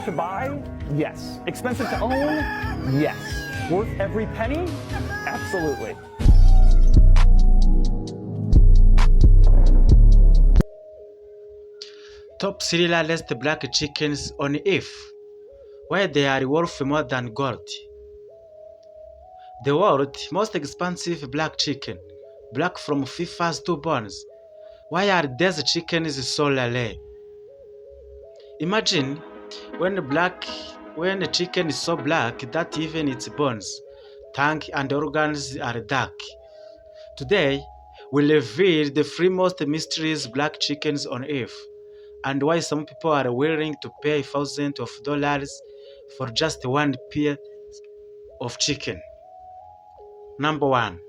to buy? Yes. Expensive to own? Yes. Worth every penny? Absolutely. Top 3 largest black chickens on earth. Why they are worth more than gold. The world's most expensive black chicken. Black from FIFA's 2 bones. Why are these chickens so rare? Imagine when a chicken is so black that even its bones, tongue and organs are dark. Today, we reveal the 3 most mysterious black chickens on earth and why some people are willing to pay thousands of dollars for just one piece of chicken. Number 1.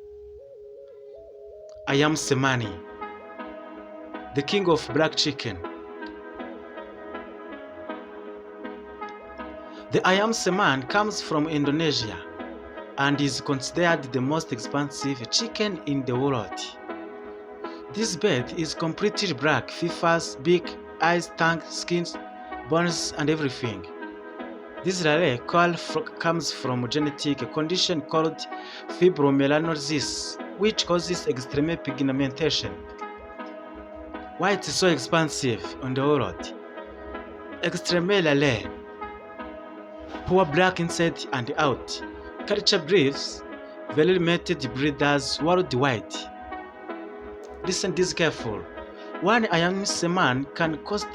Ayam Semani, the king of black chicken. The ayam seman comes from Indonesia and is considered the most expensive chicken in the world. This bird is completely black, feathers, beak, eyes, tongue, skins, bones, and everything. This rare color comes from a genetic condition called fibromyalanosis, which causes extreme pigmentation. Why it's so expensive on the world? Extremely rare. Poor black inside and out. Culture briefs, very limited breeders worldwide. Listen this careful. One ayam seman can cost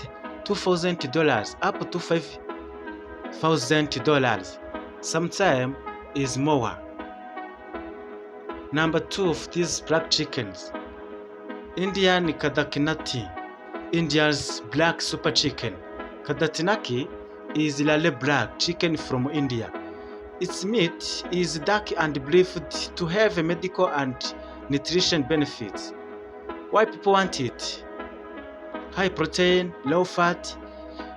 $2,000 up to $5,000. Sometimes is more. Number 2 of these black chickens. Indian Kadakinati, India's black super chicken. Kadakinati is rare black chicken from India. Its meat is dark and believed to have medical and nutrition benefits. Why people want it? High protein, low fat,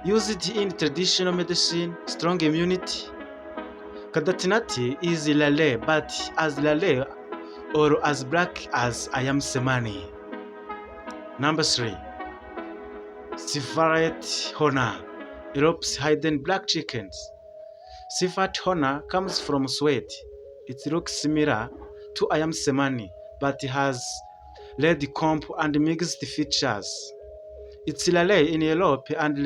used in traditional medicine, strong immunity. Kadakinati is rare, but as rare or as black as ayam semani. Number 3. Siveret Hona, Europe's hidden black chickens. Siveret Hona comes from Sweden. It looks similar to ayam semani, but it has red comb and mixed features. It's rare in Europe and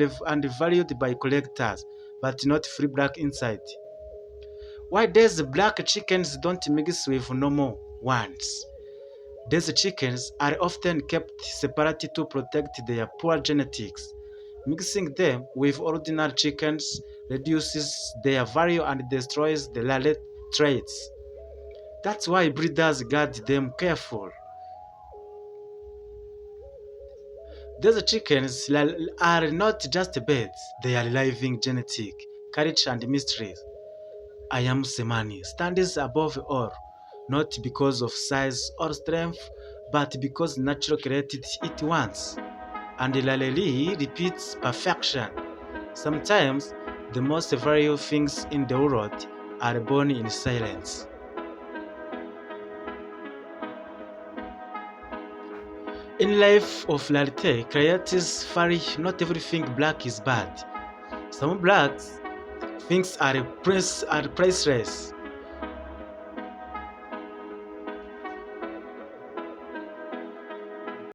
valued by collectors, but not free black inside. Why these black chickens don't mix with normal ones? These chickens are often kept separate to protect their poor genetics. Mixing them with ordinary chickens reduces their value and destroys the rare traits. That's why breeders guard them careful. These chickens are not just birds, they are living genetic, culture and mysteries. Ayam semani stands above all, not because of size or strength, but because nature created it once, and rarely repeats perfection. Sometimes, the most valuable things in the world are born in silence. In life of rarity creates vary. Not everything black is bad. Some black things are priceless.